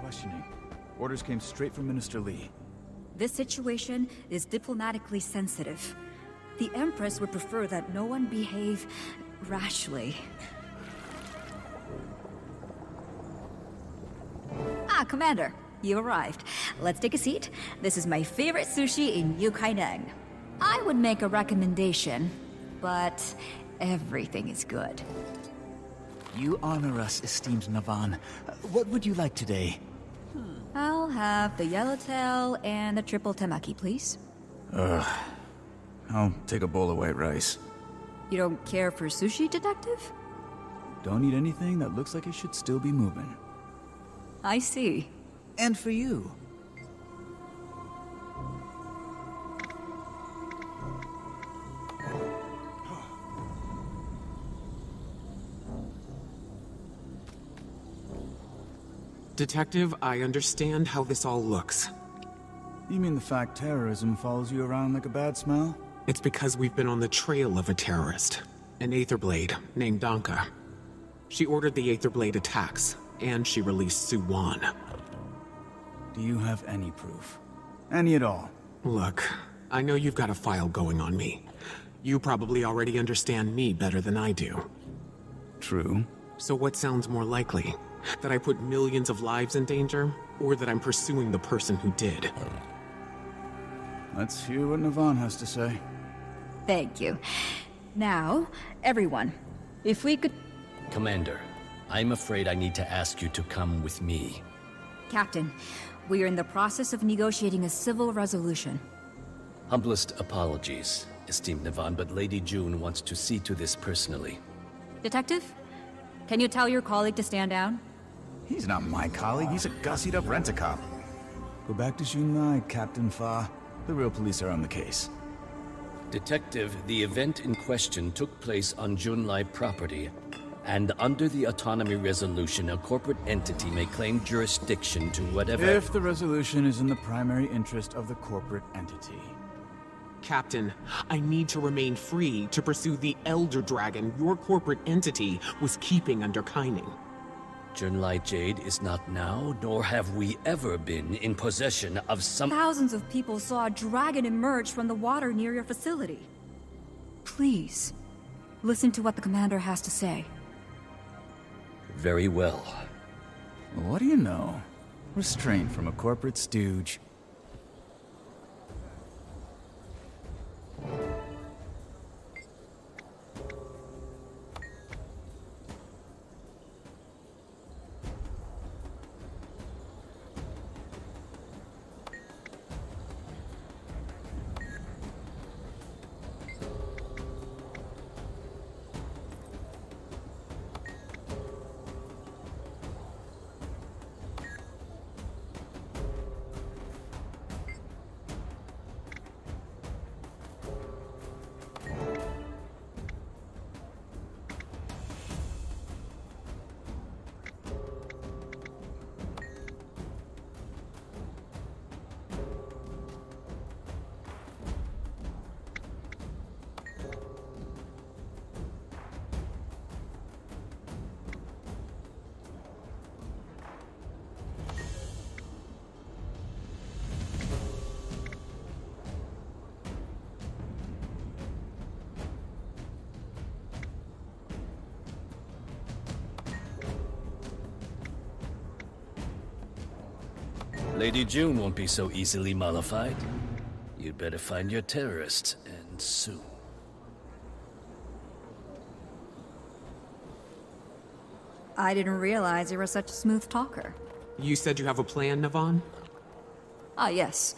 questioning. Orders came straight from Minister Lee. This situation is diplomatically sensitive. The Empress would prefer that no one behave rashly. Ah, Commander, you arrived. Let's take a seat. This is my favorite sushi in New Kaineng. I would make a recommendation, but everything is good. You honor us, esteemed Navan. What would you like today? I'll have the yellowtail and the triple temaki, please. I'll take a bowl of white rice. You don't care for sushi, Detective? Don't eat anything that looks like it should still be moving. I see. And for you. Detective, I understand how this all looks. You mean the fact terrorism follows you around like a bad smell? It's because we've been on the trail of a terrorist, an Aetherblade named Danka. She ordered the Aetherblade attacks, and she released Su-Wan. Do you have any proof? Any at all? Look, I know you've got a file going on me. You probably already understand me better than I do. True. So what sounds more likely? That I put millions of lives in danger, or that I'm pursuing the person who did? Let's hear what Navan has to say. Thank you. Now, everyone, if we could... Commander, I'm afraid I need to ask you to come with me. Captain, we are in the process of negotiating a civil resolution. Humblest apologies, esteemed Navan, but Lady June wants to see to this personally. Detective, can you tell your colleague to stand down? He's not my colleague, he's a gussied-up rent-a-cop. Go back to Xunlai, Captain Fa. The real police are on the case. Detective, the event in question took place on Junlai property, and under the autonomy resolution, a corporate entity may claim jurisdiction to whatever... If the resolution is in the primary interest of the corporate entity. Captain, I need to remain free to pursue the Elder Dragon your corporate entity was keeping under Kaining. Junlai Jade is not now, nor have we ever been, in possession of some... Thousands of people saw a dragon emerge from the water near your facility. Please, listen to what the commander has to say. Very well. What do you know? Restraint from a corporate stooge. Lady June won't be so easily mollified. You'd better find your terrorists, and soon. I didn't realize you were such a smooth talker. You said you have a plan, Navan? Ah, yes.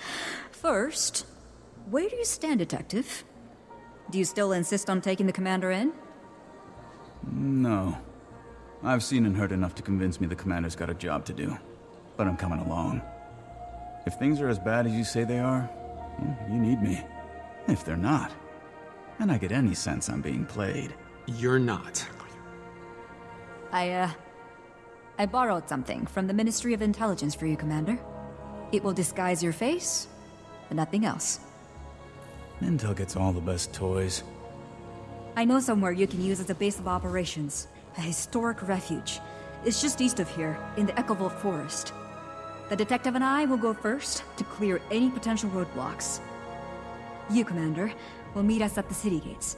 First, where do you stand, Detective? Do you still insist on taking the commander in? No. I've seen and heard enough to convince me the commander's got a job to do. But I'm coming along. If things are as bad as you say they are, well, you need me. If they're not, and I get any sense I'm being played. You're not. I borrowed something from the Ministry of Intelligence for you, Commander. It will disguise your face, but nothing else. Intel gets all the best toys. I know somewhere you can use as a base of operations. A historic refuge. It's just east of here, in the Echovolt Forest. The detective and I will go first to clear any potential roadblocks. You, Commander, will meet us at the city gates.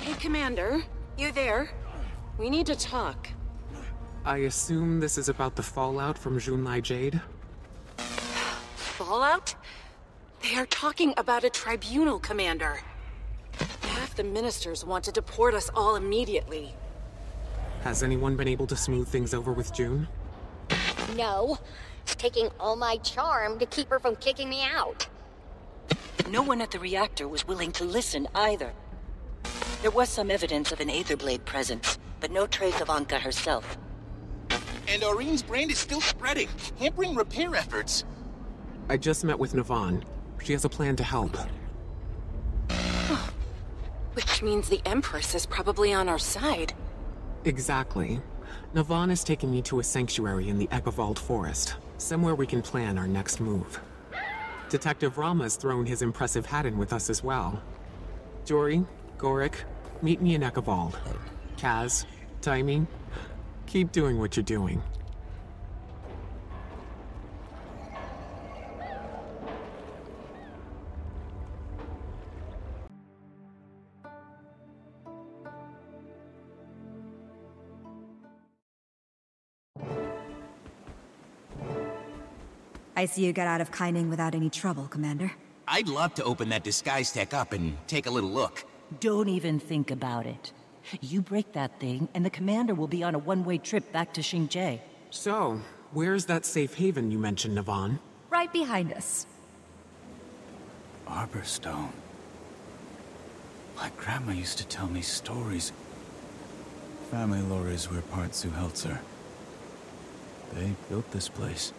Hey, Commander. You there? We need to talk. I assume this is about the fallout from Junlai Jade? Fallout? They are talking about a tribunal, Commander. Half the ministers want to deport us all immediately. Has anyone been able to smooth things over with June? No. It's taking all my charm to keep her from kicking me out. No one at the reactor was willing to listen either. There was some evidence of an Aetherblade presence, but no trace of Anka herself. And Aureen's brand is still spreading, hampering repair efforts. I just met with Navan. She has a plan to help. Which means the Empress is probably on our side. Exactly. Navan is taking me to a sanctuary in the Ekavald Forest, somewhere we can plan our next move. Detective Rama's thrown his impressive hat in with us as well. Jory, Gorik, meet me in Ekavald. Kaz, Taimi, keep doing what you're doing. I see you got out of Kaining without any trouble, Commander. I'd love to open that disguise tech up and take a little look. Don't even think about it. You break that thing, and the commander will be on a one-way trip back to Xingzhou. So, where's that safe haven you mentioned, Navan? Right behind us. Arborstone. My grandma used to tell me stories. Family lore is where part Zuhelzer. They built this place.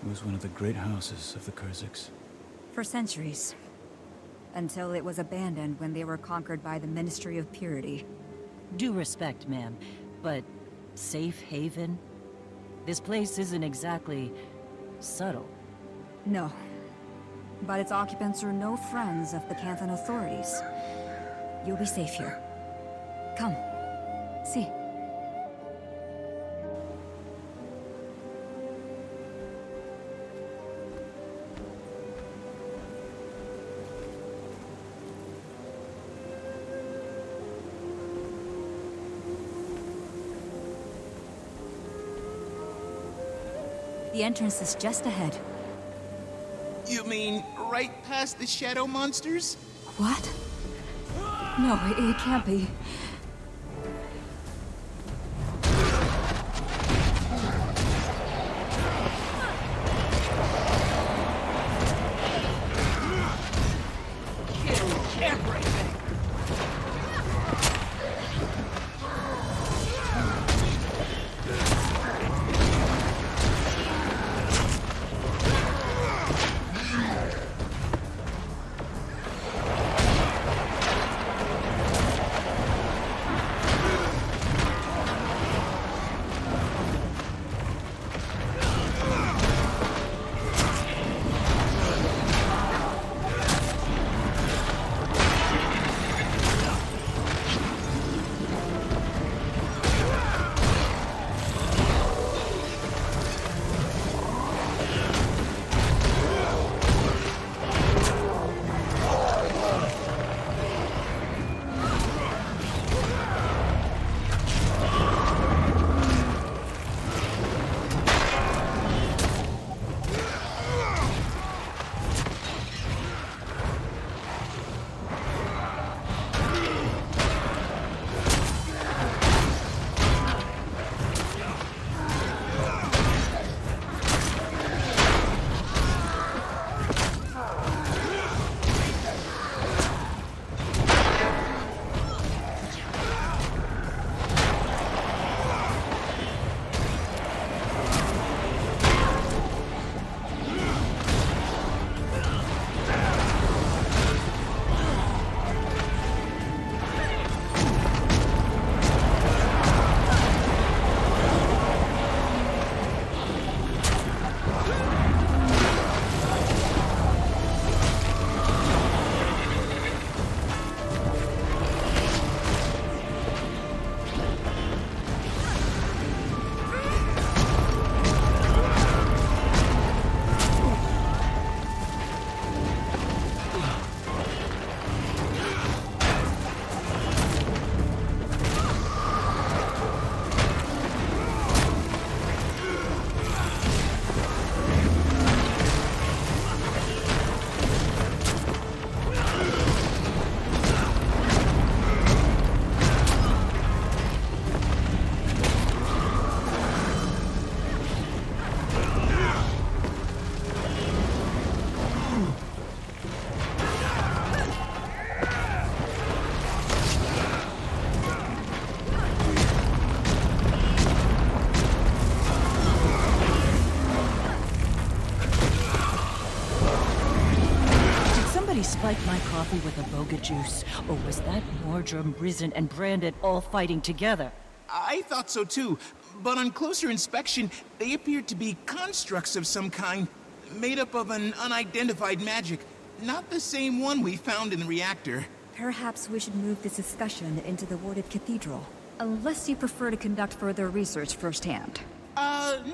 It was one of the great houses of the Kurziks. For centuries. Until it was abandoned when they were conquered by the Ministry of Purity. Due respect, ma'am, but safe haven? This place isn't exactly subtle. No. But its occupants are no friends of the Canthan authorities. You'll be safe here. Come. See. The entrance is just ahead. You mean right past the shadow monsters? What? No, it can't be. coffee with a boga juice, or was that Mordrum, Risen, and Brandon all fighting together? I thought so too, but on closer inspection, they appeared to be constructs of some kind, made up of an unidentified magic. Not the same one we found in the reactor. Perhaps we should move this discussion into the warded cathedral. Unless you prefer to conduct further research firsthand.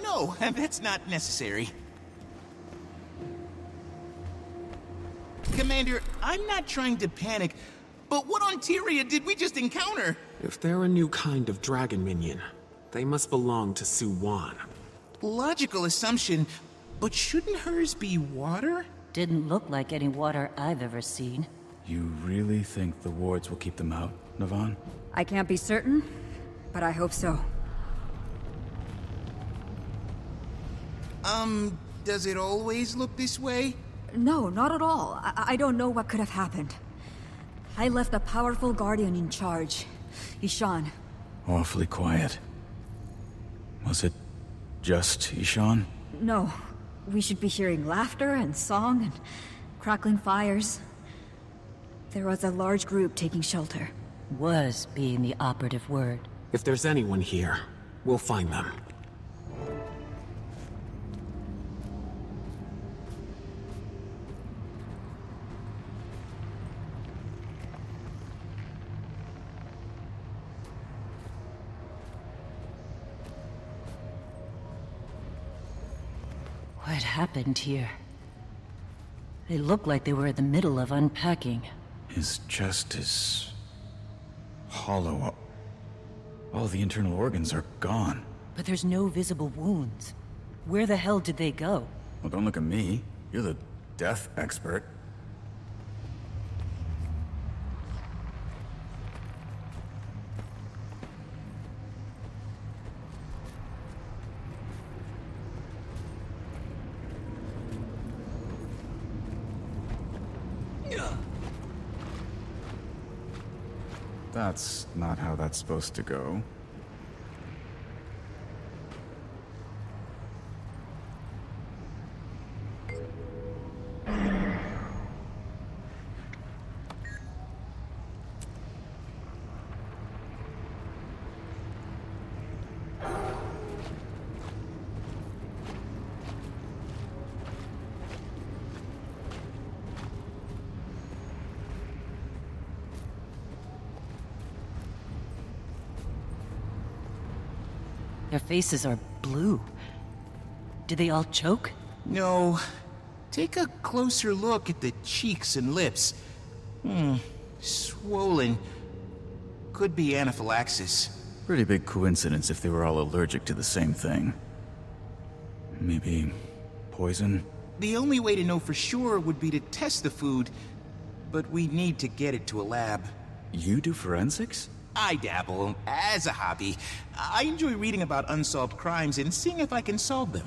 No, that's not necessary. Commander, I'm not trying to panic, but what on Tyria did we just encounter? If they're a new kind of dragon minion, they must belong to Su-Wan. Logical assumption, but shouldn't hers be water? Didn't look like any water I've ever seen. You really think the wards will keep them out, Navan? I can't be certain, but I hope so. Does it always look this way? No, not at all. I don't know what could have happened. I left a powerful guardian in charge, Ishan. Awfully quiet. Was it just Ishan? No, we should be hearing laughter and song and crackling fires. There was a large group taking shelter. Was being the operative word. If there's anyone here, we'll find them. What happened here? They look like they were in the middle of unpacking. His chest is hollow. All the internal organs are gone. But there's no visible wounds. Where the hell did they go? Well, don't look at me. You're the death expert. That's not how that's supposed to go. Their faces are blue. Did they all choke? No. Take a closer look at the cheeks and lips. Swollen. Could be anaphylaxis. Pretty big coincidence if they were all allergic to the same thing. Maybe poison? The only way to know for sure would be to test the food, but we need to get it to a lab. You do forensics? I dabble, as a hobby. I enjoy reading about unsolved crimes and seeing if I can solve them.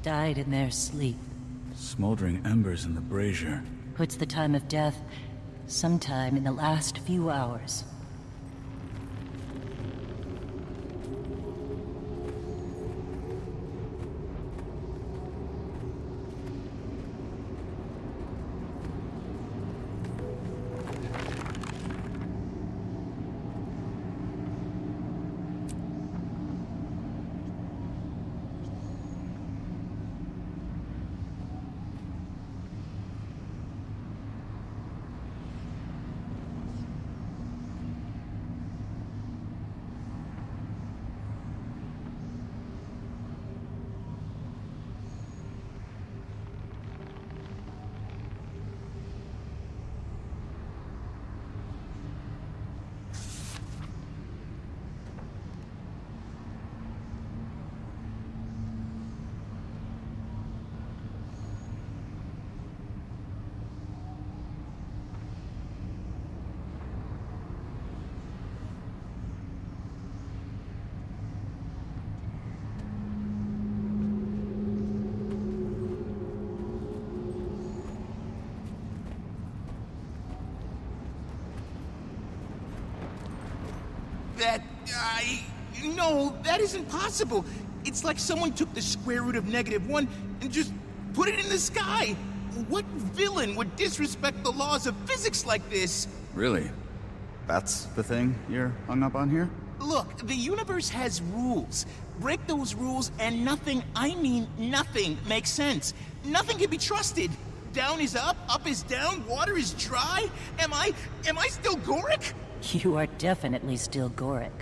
Died in their sleep. Smoldering embers in the brazier. Puts the time of death sometime in the last few hours. No, that isn't possible. It's like someone took the square root of -1 and just put it in the sky. What villain would disrespect the laws of physics like this? Really? That's the thing you're hung up on here? Look, the universe has rules. Break those rules and nothing, I mean nothing, makes sense. Nothing can be trusted. Down is up is down, water is dry. Am I still Goric? You are definitely still Goric.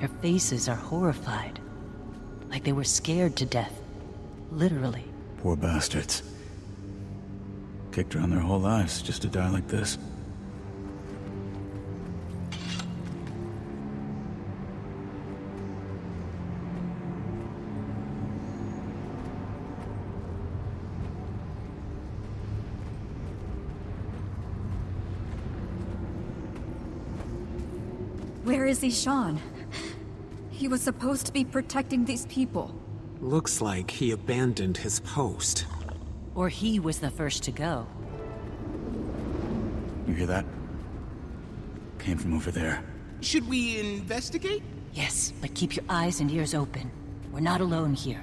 Their faces are horrified. Like they were scared to death. Literally. Poor bastards. Kicked around their whole lives just to die like this. Where is Ishan? He was supposed to be protecting these people. Looks like he abandoned his post. Or he was the first to go. You hear that? Came from over there. Should we investigate? Yes, but keep your eyes and ears open. We're not alone here.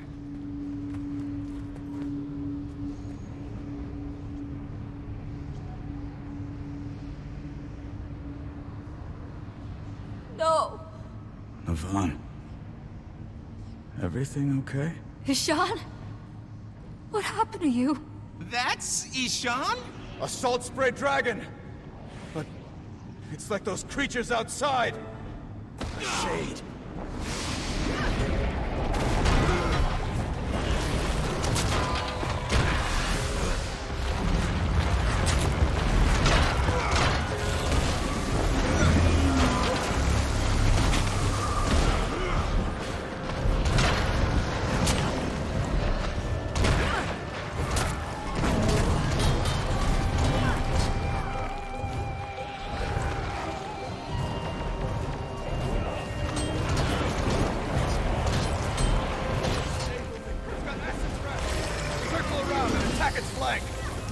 No! Yvonne. Everything okay? Ishan? What happened to you? That's Ishan? A salt spray dragon! But it's like those creatures outside! The Shade.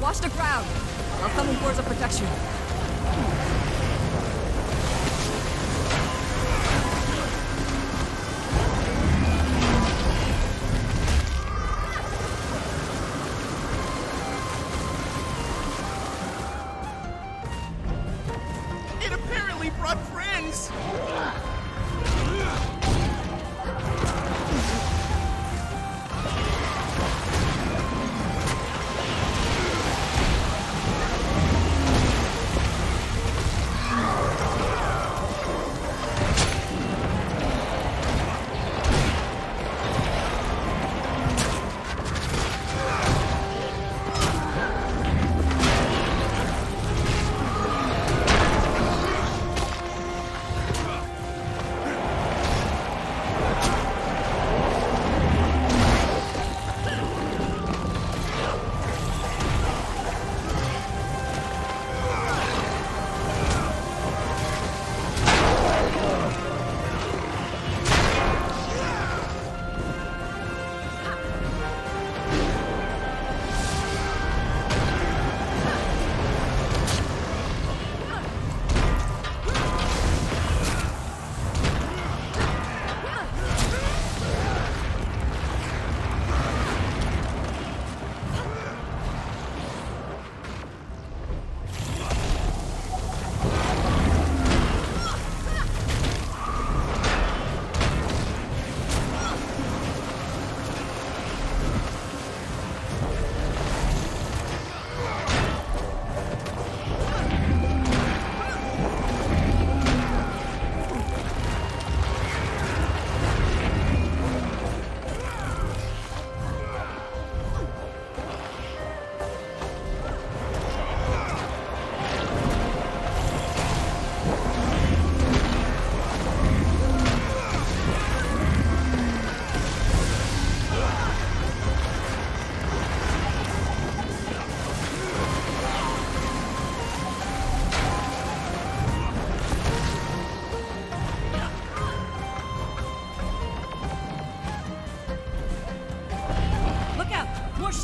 Watch the ground. I'll come in towards a protection. It apparently brought friends!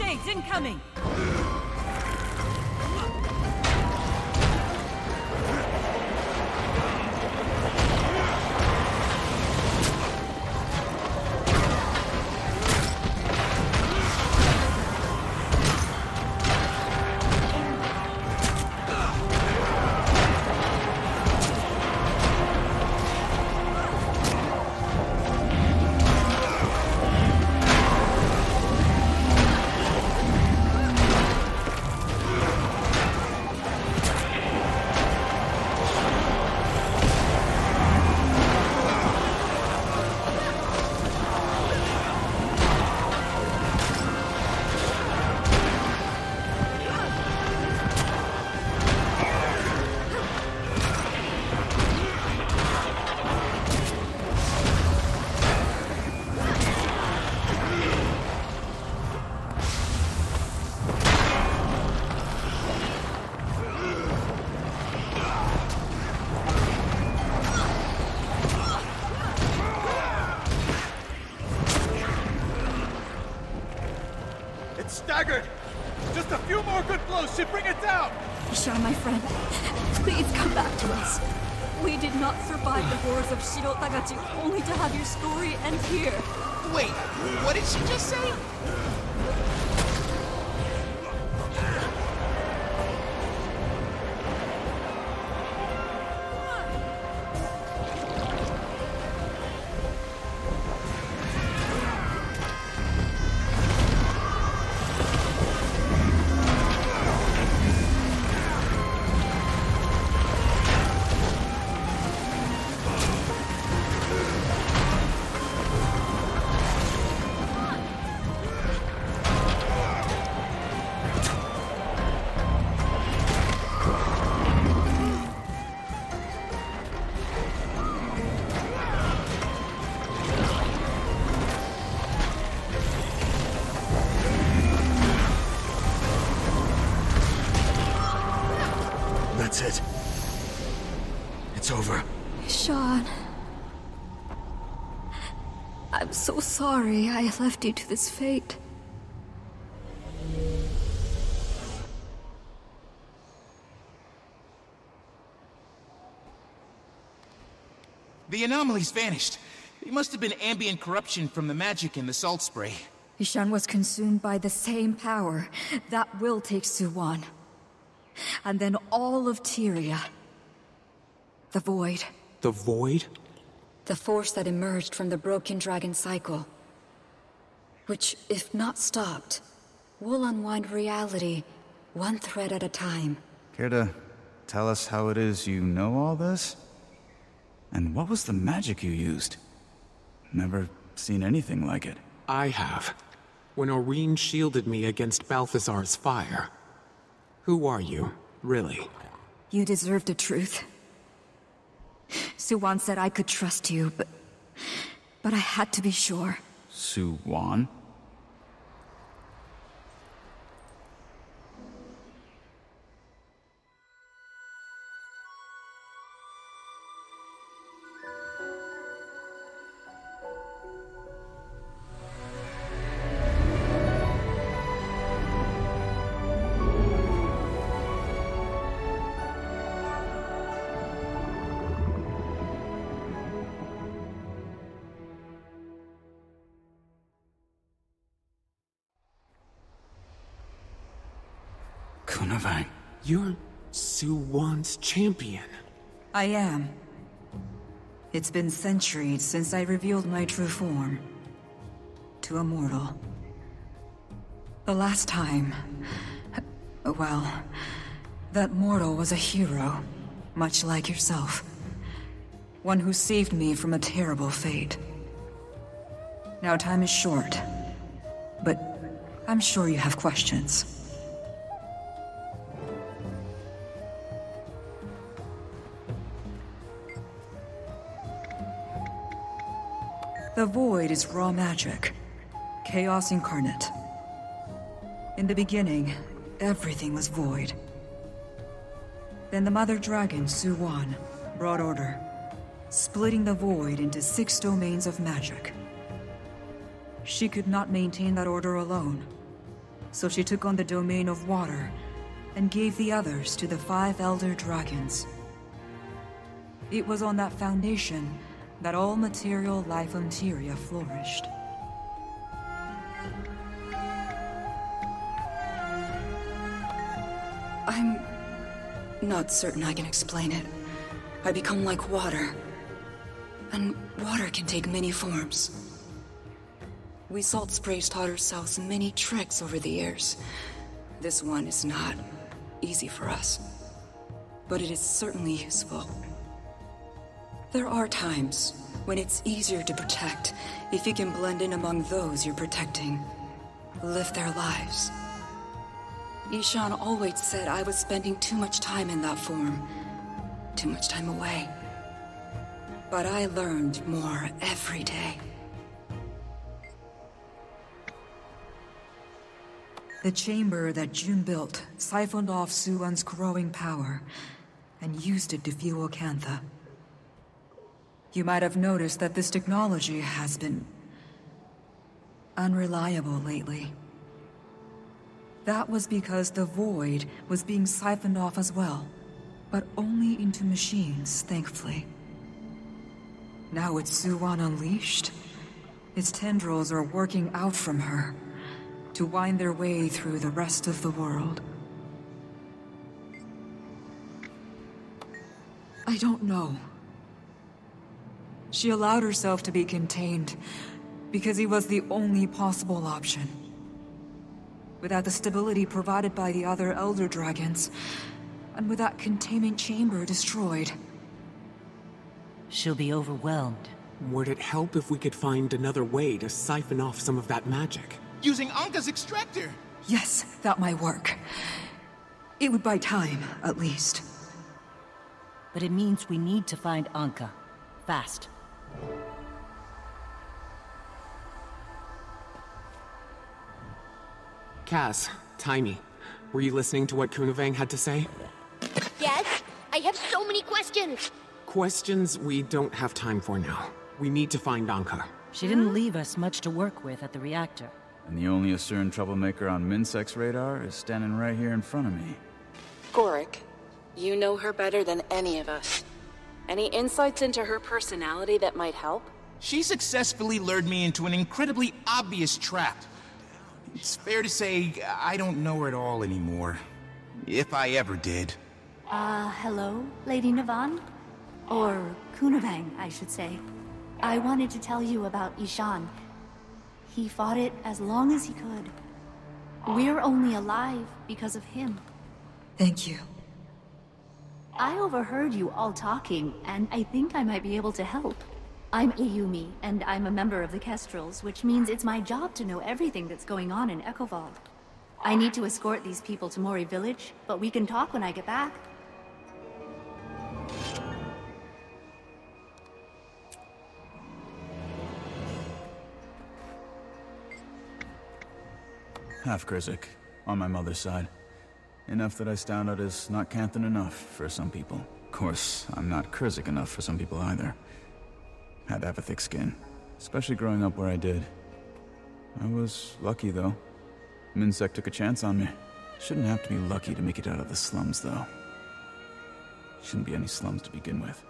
Shades incoming! Staggered! Just a few more good blows should bring it down! Ishan, my friend, please come back to us. We did not survive the horrors of Shirotagachi only to have your story end here. Wait, what did she just say? That's it. It's over. Sean. I'm so sorry I left you to this fate. The anomaly's vanished. It must have been ambient corruption from the magic in the salt spray. Ishan was consumed by the same power that will take Suwon. And then all of Tyria. The Void. The Void? The force that emerged from the broken dragon cycle. Which, if not stopped, will unwind reality one thread at a time. Care to tell us how it is you know all this? And what was the magic you used? Never seen anything like it. I have. When Aurene shielded me against Balthazar's fire. Who are you, really? You deserve the truth. Suwon said I could trust you, but I had to be sure. Suwon? You're Suwon's champion. I am. It's been centuries since I revealed my true form to a mortal. The last time, well, that mortal was a hero, much like yourself. One who saved me from a terrible fate. Now time is short, but I'm sure you have questions. The Void is raw magic. Chaos incarnate. In the beginning, everything was void. Then the Mother Dragon, Suwon, brought order, splitting the Void into 6 domains of magic. She could not maintain that order alone. so she took on the domain of water and gave the others to the 5 elder dragons. It was on that foundation that all material life on Tyria flourished. I'm not certain I can explain it. I become like water. And water can take many forms. We Salt Sprays taught ourselves many tricks over the years. This one is not easy for us, but it is certainly useful. There are times when it's easier to protect if you can blend in among those you're protecting, live their lives. Ishan always said I was spending too much time in that form, too much time away. But I learned more every day. The chamber that June built siphoned off Suwon's growing power and used it to fuel Cantha. You might have noticed that this technology has been unreliable lately. That was because the Void was being siphoned off as well, but only into machines, thankfully. Now with Suwon unleashed, its tendrils are working out from her to wind their way through the rest of the world. I don't know. She allowed herself to be contained because he was the only possible option. Without the stability provided by the other Elder Dragons, and with that containment chamber destroyed, she'll be overwhelmed. Would it help if we could find another way to siphon off some of that magic? Using Anka's extractor! yes, that might work. It would buy time, at least. But it means we need to find Anka. Fast. Cass, Taimi, were you listening to what Kunavang had to say? Yes? I have so many questions! Questions we don't have time for now. We need to find Anka. She didn't leave us much to work with at the reactor. And the only Asuran troublemaker on Minsec's radar is standing right here in front of me. Gorik, you know her better than any of us. Any insights into her personality that might help? She successfully lured me into an incredibly obvious trap. It's fair to say I don't know her at all anymore. If I ever did. Hello, Lady Navan? Or Kunavang, I should say. I wanted to tell you about Ishan. He fought it as long as he could. We're only alive because of him. Thank you. I overheard you all talking, and I think I might be able to help. I'm Ayumi, and I'm a member of the Kestrels, which means it's my job to know everything that's going on in Echovald. I need to escort these people to Mori Village, but we can talk when I get back. Half Krizik, on my mother's side. Enough that I stand out as not Canthan enough for some people. Of course, I'm not Krizik enough for some people either. Had to have a thick skin, especially growing up where I did. I was lucky, though. Minsec took a chance on me. Shouldn't have to be lucky to make it out of the slums, though. Shouldn't be any slums to begin with.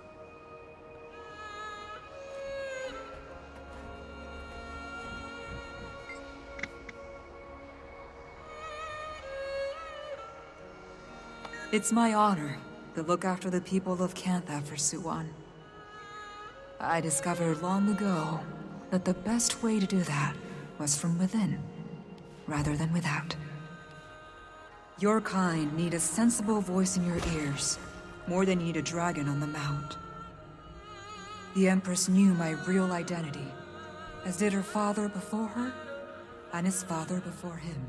It's my honor to look after the people of Cantha for Suwon. I discovered long ago that the best way to do that was from within, rather than without. Your kind need a sensible voice in your ears, more than need a dragon on the mount. The Empress knew my real identity, as did her father before her, and his father before him.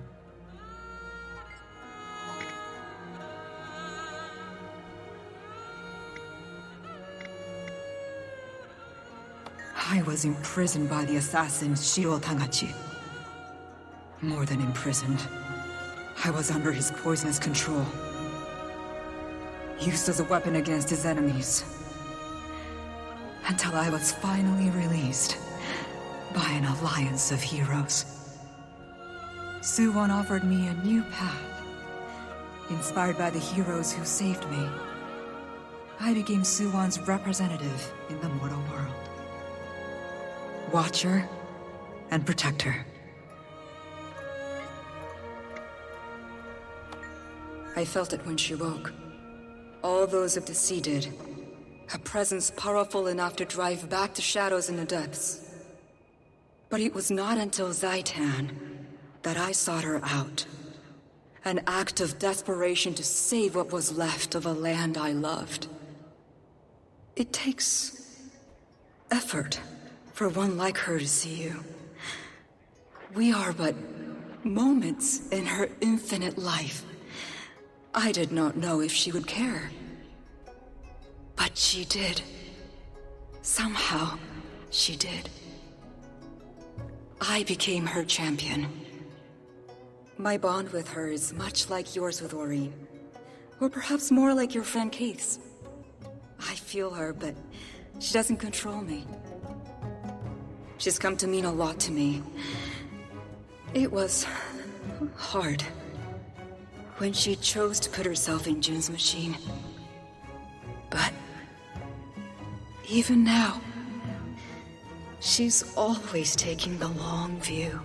I was imprisoned by the assassin Shiro Tangachi. More than imprisoned. I was under his poisonous control. Used as a weapon against his enemies. Until I was finally released by an alliance of heroes. Suwon offered me a new path. Inspired by the heroes who saved me, I became Suwon's representative in the mortal world. Watcher and protector. I felt it when she woke. All those of the sea did. A presence powerful enough to drive back the shadows in the depths. But it was not until Zaitan that I sought her out. An act of desperation to save what was left of a land I loved. It takes effort for one like her to see you. We are but moments in her infinite life. I did not know if she would care. But she did. Somehow, she did. I became her champion. My bond with her is much like yours with Aurene. Or perhaps more like your friend Keith's. I feel her, but she doesn't control me. She's come to mean a lot to me. It was hard when she chose to put herself in Jun's machine. But even now, she's always taking the long view.